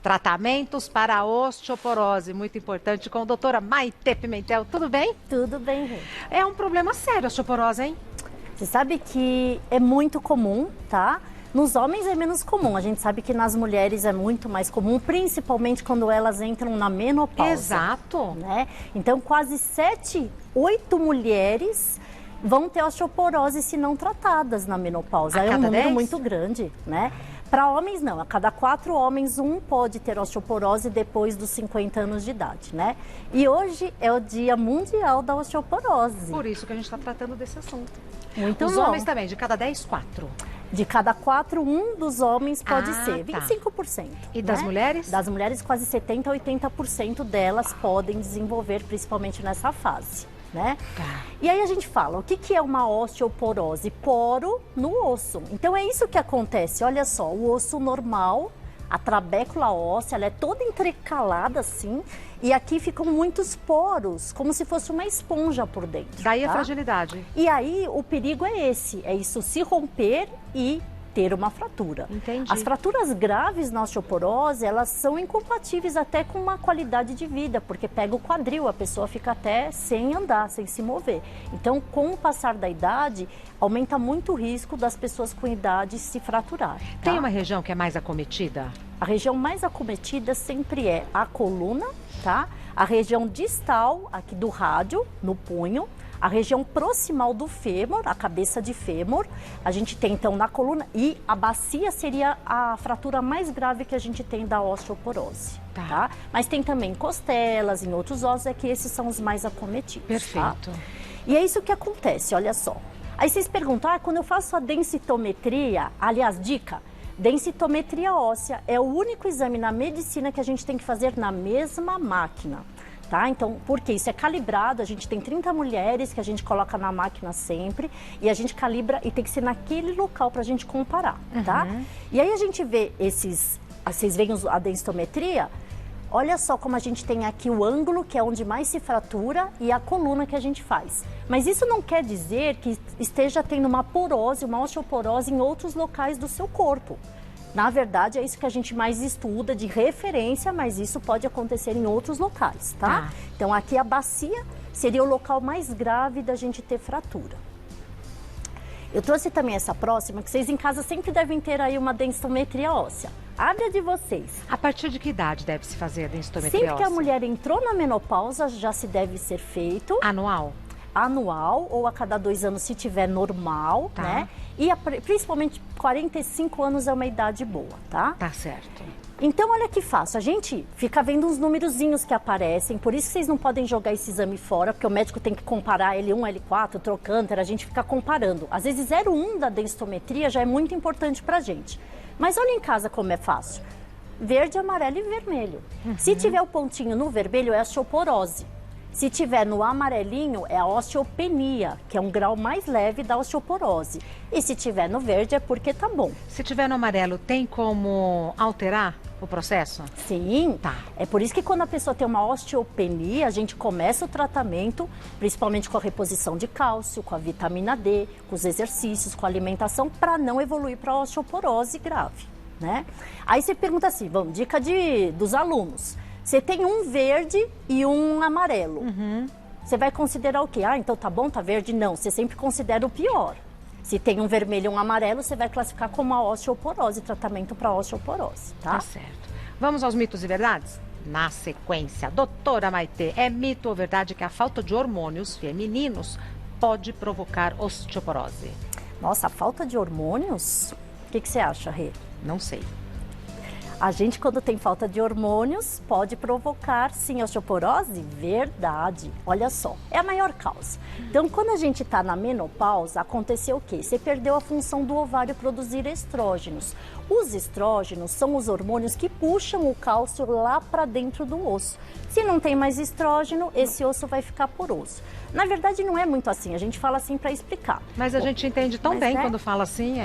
Tratamentos para a osteoporose, muito importante, com a doutora Maitê Pimentel. Tudo bem? Tudo bem, Rê. É um problema sério a osteoporose, hein? Você sabe que é muito comum, tá? Nos homens é menos comum. A gente sabe que nas mulheres é muito mais comum, principalmente quando elas entram na menopausa. Exato. Né? Então, quase 7, 8 mulheres vão ter osteoporose se não tratadas na menopausa. É um número 10? muito grande, né? Para homens, não. A cada 4 homens, um pode ter osteoporose depois dos 50 anos de idade, né? E hoje é o Dia Mundial da Osteoporose. Por isso que a gente está tratando desse assunto. Muito Os bom. homens também, de cada 10, 4. De cada 4, um dos homens pode ser, tá. 25%. E das mulheres? Das mulheres, quase 70% a 80% delas podem desenvolver, principalmente nessa fase, né? Tá. E aí a gente fala, o que é uma osteoporose? Poro no osso. Então é isso que acontece, olha só, o osso normal, a trabécula óssea, ela é toda entrecalada assim, e aqui ficam muitos poros, como se fosse uma esponja por dentro. Daí a tá? fragilidade. E aí o perigo é esse, é isso se romper e ter uma fratura. Entendi. As fraturas graves na osteoporose, elas são incompatíveis até com uma qualidade de vida, porque pega o quadril, a pessoa fica até sem andar, sem se mover. Então, com o passar da idade, aumenta muito o risco das pessoas com idade se fraturar. Tá? Tem uma região que é mais acometida? A região mais acometida sempre é a coluna, tá? A região distal, aqui do rádio, no punho, a região proximal do fêmur, a cabeça de fêmur, a gente tem então na coluna, e a bacia seria a fratura mais grave que a gente tem da osteoporose, tá? Mas tem também costelas, em outros ossos, é que esses são os mais acometidos. Perfeito. Tá? E é isso que acontece, olha só. Aí vocês perguntam, quando eu faço a densitometria, aliás, dica, densitometria óssea é o único exame na medicina que a gente tem que fazer na mesma máquina. Tá? Então, porque isso é calibrado, a gente tem 30 mulheres que a gente coloca na máquina sempre e a gente calibra e tem que ser naquele local para a gente comparar, tá? E aí a gente vê vocês veem a densitometria, olha só como a gente tem aqui o ângulo, que é onde mais se fratura, e a coluna que a gente faz. Mas isso não quer dizer que esteja tendo uma porose, uma osteoporose em outros locais do seu corpo. Na verdade, é isso que a gente mais estuda de referência, mas isso pode acontecer em outros locais, tá? Então, aqui a bacia seria o local mais grave da gente ter fratura. Eu trouxe também essa próxima, que vocês em casa sempre devem ter aí uma densitometria óssea. Abre a de vocês. A partir de que idade deve se fazer a densitometria Sempre que a óssea? mulher entrou na menopausa, já se deve ser feito. Anual? Anual ou a cada 2 anos, se tiver normal, né? E principalmente 45 anos é uma idade boa, tá? Tá certo. Então, olha que fácil. A gente fica vendo uns numerozinhos que aparecem, por isso que vocês não podem jogar esse exame fora, porque o médico tem que comparar L1, L4, trocânter, a gente fica comparando. Às vezes 0,1 da densitometria já é muito importante pra gente. Mas olha em casa como é fácil. Verde, amarelo e vermelho. Se tiver o pontinho no vermelho, é a osteoporose. Se tiver no amarelinho, é a osteopenia, que é um grau mais leve da osteoporose. E se tiver no verde, é porque tá bom. Se tiver no amarelo, tem como alterar o processo? Sim, Tá. É por isso que quando a pessoa tem uma osteopenia, a gente começa o tratamento, principalmente com a reposição de cálcio, com a vitamina D, com os exercícios, com a alimentação, para não evoluir para a osteoporose grave, né? Aí você pergunta assim, vamos, dica dos alunos. Você tem um verde e um amarelo. Você vai considerar o quê? Então tá bom, tá verde? Não, você sempre considera o pior. Se tem um vermelho e um amarelo, você vai classificar como a osteoporose, tratamento para osteoporose, tá? Tá certo. Vamos aos mitos e verdades? Na sequência, doutora Maitê, é mito ou verdade que a falta de hormônios femininos pode provocar osteoporose? Nossa, a falta de hormônios? O que você acha, Rê? Não sei. A gente, quando tem falta de hormônios, pode provocar, sim, osteoporose? Verdade. Olha só, é a maior causa. Então, quando a gente está na menopausa, aconteceu o quê? Você perdeu a função do ovário produzir estrógenos. Os estrógenos são os hormônios que puxam o cálcio lá para dentro do osso. Se não tem mais estrógeno, esse osso vai ficar poroso. Na verdade, não é muito assim. A gente fala assim para explicar. Mas a gente entende tão bem né? quando fala assim,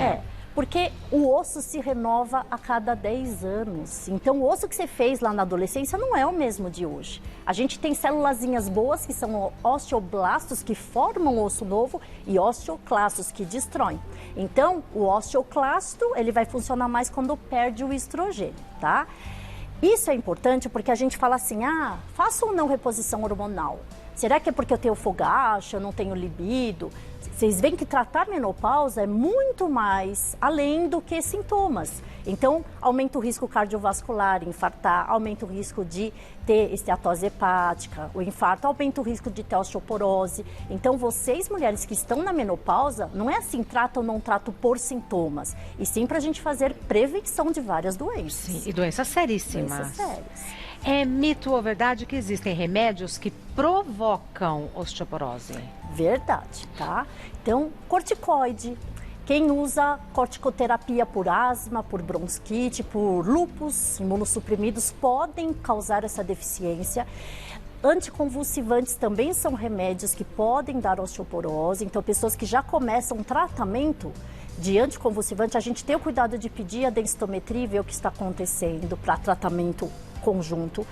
Porque o osso se renova a cada 10 anos. Então, o osso que você fez lá na adolescência não é o mesmo de hoje. A gente tem célulazinhas boas, que são osteoblastos, que formam o osso novo, e osteoclastos, que destroem. Então, o osteoclasto, ele vai funcionar mais quando perde o estrogênio, tá? Isso é importante porque a gente fala assim, faço ou não reposição hormonal? Será que é porque eu tenho fogacho, eu não tenho libido? Vocês veem que tratar menopausa é muito mais além do que sintomas. Então, aumenta o risco cardiovascular, infartar, aumenta o risco de ter esteatose hepática, o infarto, aumenta o risco de ter osteoporose. Então, vocês, mulheres que estão na menopausa, não é assim, trata ou não trata por sintomas, e sim para a gente fazer prevenção de várias doenças. Sim, e doenças seríssimas. Doenças sérias. É mito ou verdade que existem remédios que provocam osteoporose? Verdade, tá? Então, corticoide. Quem usa corticoterapia por asma, por bronquite, por lúpus, imunossuprimidos, podem causar essa deficiência. Anticonvulsivantes também são remédios que podem dar osteoporose. Então, pessoas que já começam um tratamento de anticonvulsivante, a gente tem o cuidado de pedir a densitometria e ver o que está acontecendo para tratamento conjunto.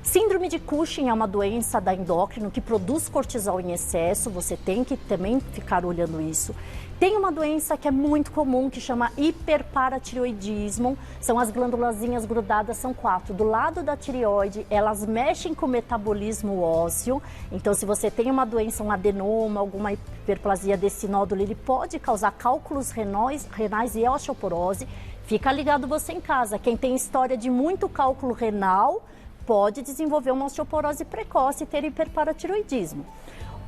Síndrome de Cushing é uma doença da endócrino que produz cortisol em excesso, você tem que também ficar olhando isso. Tem uma doença que é muito comum, que chama hiperparatireoidismo, são as glândulazinhas grudadas, são 4. Do lado da tireoide, elas mexem com o metabolismo ósseo, então se você tem uma doença, um adenoma, alguma hiperplasia desse nódulo, ele pode causar cálculos renais e osteoporose. Fica ligado você em casa, quem tem história de muito cálculo renal, pode desenvolver uma osteoporose precoce e ter hiperparatireoidismo.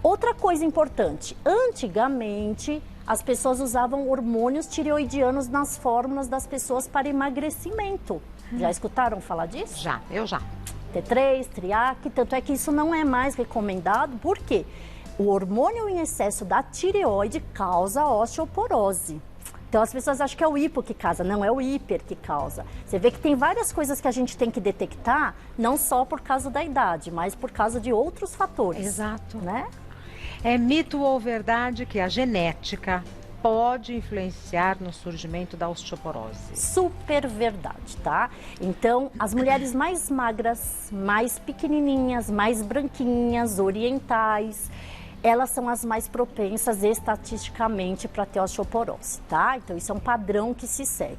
Outra coisa importante, antigamente as pessoas usavam hormônios tireoidianos nas fórmulas das pessoas para emagrecimento. Já escutaram falar disso? Já, eu já. T3, Triac, tanto é que isso não é mais recomendado, por quê? O hormônio em excesso da tireoide causa osteoporose. Então as pessoas acham que é o hipo que causa, não é o hiper que causa. Você vê que tem várias coisas que a gente tem que detectar, não só por causa da idade, mas por causa de outros fatores. Exato. Né? É mito ou verdade que a genética pode influenciar no surgimento da osteoporose? Super verdade, tá? Então, as mulheres mais magras, mais pequenininhas, mais branquinhas, orientais, elas são as mais propensas estatisticamente para ter osteoporose, tá? Então, isso é um padrão que se segue.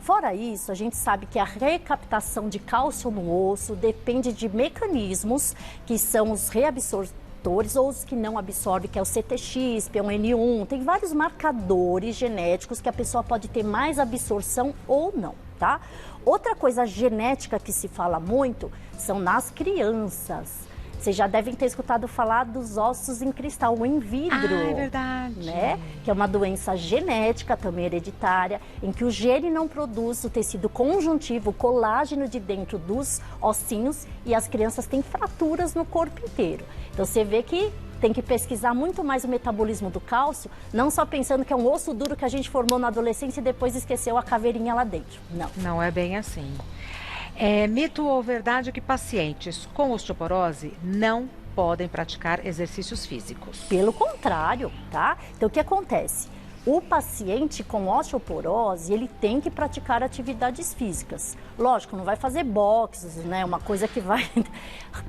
Fora isso, a gente sabe que a recaptação de cálcio no osso depende de mecanismos que são os reabsortores ou os que não absorvem, que é o CTX, P1N1, tem vários marcadores genéticos que a pessoa pode ter mais absorção ou não, tá? Outra coisa genética que se fala muito são nas crianças. Vocês já devem ter escutado falar dos ossos em cristal, ou em vidro. Ah, é verdade. Né? Que é uma doença genética, também hereditária, em que o gene não produz o tecido conjuntivo, o colágeno de dentro dos ossinhos, e as crianças têm fraturas no corpo inteiro. Então você vê que tem que pesquisar muito mais o metabolismo do cálcio, não só pensando que é um osso duro que a gente formou na adolescência e depois esqueceu a caveirinha lá dentro. Não. Não é bem assim. É mito ou verdade que pacientes com osteoporose não podem praticar exercícios físicos? Pelo contrário, tá? Então, o que acontece? O paciente com osteoporose, ele tem que praticar atividades físicas. Lógico, não vai fazer boxes, né? Uma coisa que vai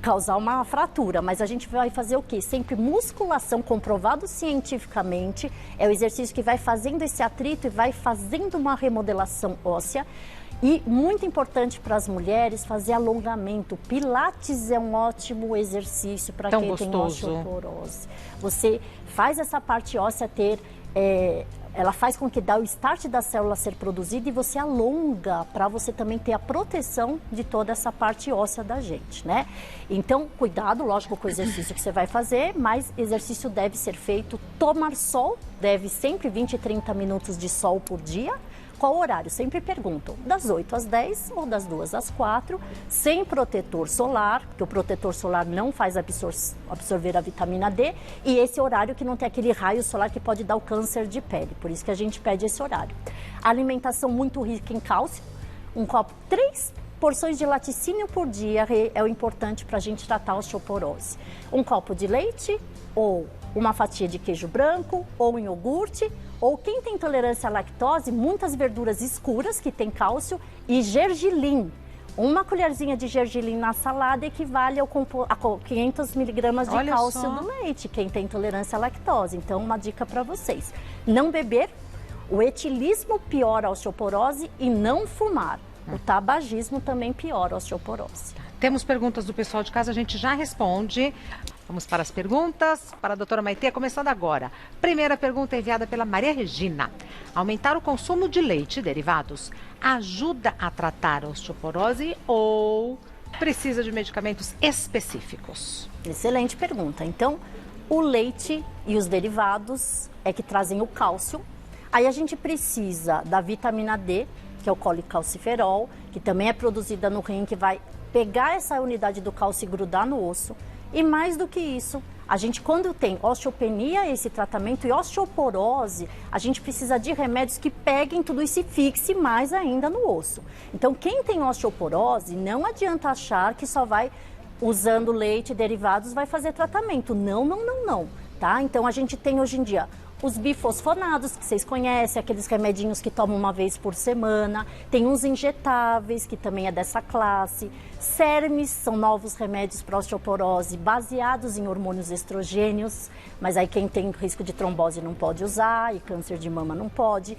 causar uma fratura, mas a gente vai fazer o quê? Sempre musculação, comprovado cientificamente, é o exercício que vai fazendo esse atrito e vai fazendo uma remodelação óssea. E muito importante para as mulheres fazer alongamento. Pilates é um ótimo exercício para quem tem osteoporose. Você faz essa parte óssea ela faz com que dá o start da célula ser produzida e você alonga para você também ter a proteção de toda essa parte óssea da gente, né? Então, cuidado, lógico, com o exercício que você vai fazer, mas exercício deve ser feito, tomar sol, deve sempre 20 e 30 minutos de sol por dia. Qual horário? Sempre perguntam, das 8 às 10 ou das 2 às 4, sem protetor solar, porque o protetor solar não faz absorver a vitamina D, e esse horário que não tem aquele raio solar que pode dar o câncer de pele, por isso que a gente pede esse horário. Alimentação muito rica em cálcio, um copo, 3 porções de laticínio por dia é o importante para a gente tratar a osteoporose. Um copo de leite ou uma fatia de queijo branco ou um iogurte, ou quem tem intolerância à lactose, muitas verduras escuras que tem cálcio e gergelim. Uma colherzinha de gergelim na salada equivale a 500 miligramas de cálcio do leite, quem tem intolerância à lactose. Então, uma dica para vocês. Não beber, o etilismo piora a osteoporose, e não fumar. O tabagismo também piora a osteoporose. Temos perguntas do pessoal de casa, a gente já responde. Vamos para as perguntas para a doutora Maitê, começando agora. Primeira pergunta enviada pela Maria Regina. Aumentar o consumo de leite e derivados ajuda a tratar a osteoporose ou precisa de medicamentos específicos? Excelente pergunta. Então, o leite e os derivados é que trazem o cálcio. Aí a gente precisa da vitamina D, que é o colicalciferol, que também é produzida no rim, que vai pegar essa unidade do cálcio e grudar no osso. E mais do que isso, a gente quando tem osteopenia, esse tratamento, e osteoporose, a gente precisa de remédios que peguem tudo isso e fixe mais ainda no osso. Então, quem tem osteoporose, não adianta achar que só vai usando leite e derivados vai fazer tratamento. Não, não, não, não. Tá? Então, a gente tem hoje em dia os bifosfonados, que vocês conhecem, aqueles remedinhos que tomam uma vez por semana. Tem uns injetáveis, que também é dessa classe. Sermes são novos remédios para osteoporose baseados em hormônios estrogênios, mas aí quem tem risco de trombose não pode usar e câncer de mama não pode.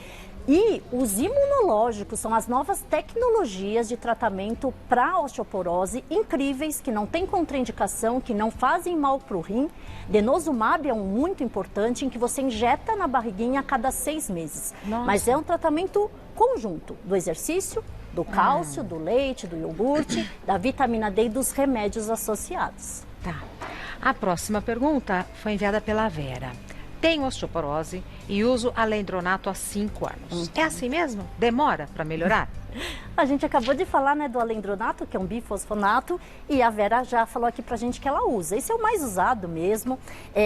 E os imunológicos são as novas tecnologias de tratamento para osteoporose incríveis, que não tem contraindicação, que não fazem mal para o rim. Denosumab é um muito importante, em que você injeta na barriguinha a cada 6 meses. Nossa. Mas é um tratamento conjunto do exercício, do cálcio, do leite, do iogurte, da vitamina D e dos remédios associados. Tá. A próxima pergunta foi enviada pela Vera. Tenho osteoporose e uso alendronato há 5 anos. É assim mesmo? Demora para melhorar? A gente acabou de falar, né, do alendronato, que é um bifosfonato, e a Vera já falou aqui pra gente que ela usa. Esse é o mais usado mesmo.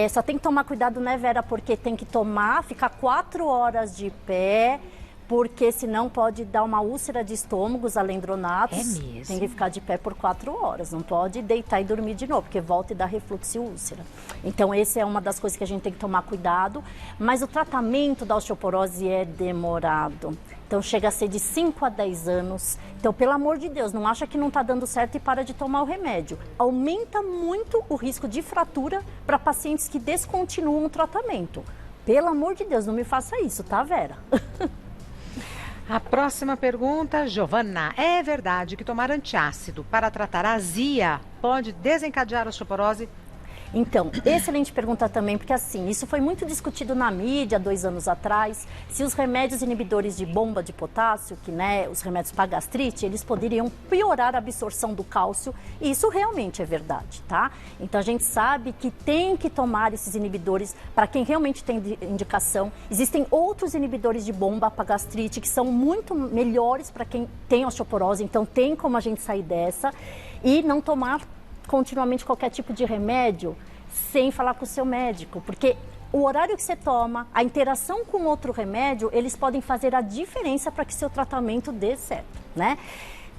Só tem que tomar cuidado, né, Vera, porque tem que tomar, ficar 4 horas de pé, porque senão pode dar uma úlcera de estômago, os alendronatos. É mesmo? Tem que ficar de pé por 4 horas, não pode deitar e dormir de novo, porque volta e dá refluxo e úlcera. Então, essa é uma das coisas que a gente tem que tomar cuidado. Mas o tratamento da osteoporose é demorado. Então, chega a ser de 5 a 10 anos. Então, pelo amor de Deus, não acha que não está dando certo e para de tomar o remédio. Aumenta muito o risco de fratura para pacientes que descontinuam o tratamento. Pelo amor de Deus, não me faça isso, tá, Vera? A próxima pergunta, Giovana. É verdade que tomar antiácido para tratar azia pode desencadear osteoporose? Então, excelente pergunta também, porque assim, isso foi muito discutido na mídia 2 anos atrás, se os remédios inibidores de bomba de potássio, que né, os remédios para gastrite, eles poderiam piorar a absorção do cálcio, e isso realmente é verdade, tá? Então a gente sabe que tem que tomar esses inibidores para quem realmente tem indicação. Existem outros inibidores de bomba para gastrite que são muito melhores para quem tem osteoporose, então tem como a gente sair dessa e não tomar continuamente qualquer tipo de remédio sem falar com o seu médico, porque o horário que você toma, a interação com outro remédio, eles podem fazer a diferença para que seu tratamento dê certo, né?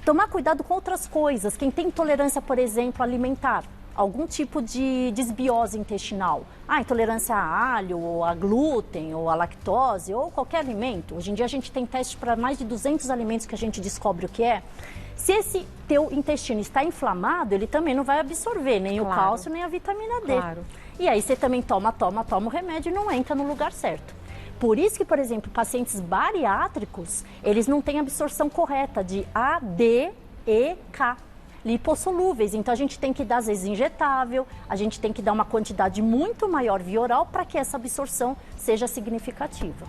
Tomar cuidado com outras coisas, quem tem intolerância, por exemplo, alimentar, algum tipo de desbiose intestinal, intolerância a alho, ou a glúten, ou a lactose, ou qualquer alimento. Hoje em dia a gente tem teste para mais de 200 alimentos que a gente descobre o que é. Se esse teu intestino está inflamado, ele também não vai absorver nem o cálcio, nem a vitamina D. Claro. E aí você também toma o remédio e não entra no lugar certo. Por isso que, por exemplo, pacientes bariátricos, eles não têm absorção correta de A, D, E, K, lipossolúveis. Então a gente tem que dar, às vezes, injetável, a gente tem que dar uma quantidade muito maior via oral para que essa absorção seja significativa.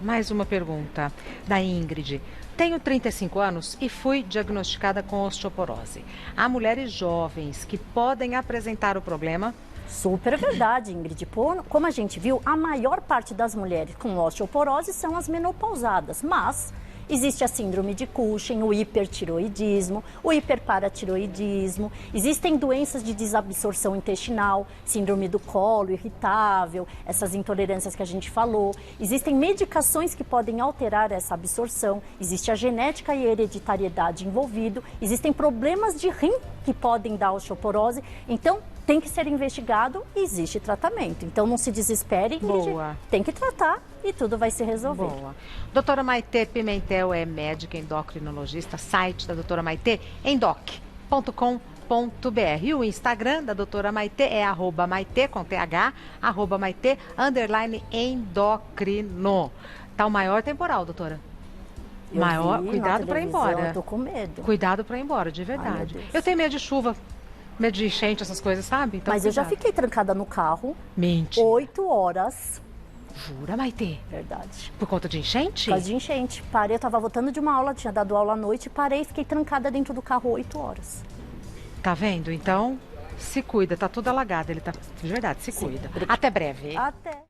Mais uma pergunta da Ingrid. Tenho 35 anos e fui diagnosticada com osteoporose. Há mulheres jovens que podem apresentar o problema? Super verdade, Ingrid. Como a gente viu, a maior parte das mulheres com osteoporose são as menopausadas, mas existe a síndrome de Cushing, o hipertiroidismo, o hiperparatiroidismo, existem doenças de desabsorção intestinal, síndrome do colo irritável, essas intolerâncias que a gente falou, existem medicações que podem alterar essa absorção, existe a genética e a hereditariedade envolvido, existem problemas de rim que podem dar osteoporose, então tem que ser investigado e existe tratamento. Então não se desespere, Boa. Tem que tratar e tudo vai se resolver. Boa. Doutora Maitê Pimentel é médica endocrinologista, site da doutora Maitê, endoc.com.br. E o Instagram da doutora Maitê é @maitê com TH, @maitê_endocrino. Tá o maior temporal, doutora? Eu vi na Cuidado para ir televisão, embora. Eu tô com medo. Cuidado para ir embora, de Ai, verdade. meu Deus. Eu tenho medo de chuva, medo de enchente, essas coisas, sabe? Então, Mas eu já cuidado. fiquei trancada no carro Mentira. 8 horas. Jura, Maitê? Verdade. Por conta de enchente? Por causa de enchente. Parei, eu tava voltando de uma aula, tinha dado aula à noite, parei e fiquei trancada dentro do carro 8 horas. Tá vendo? Então, se cuida, tá tudo alagado. Ele tá. De verdade, se cuida. obrigada. Até breve. Até.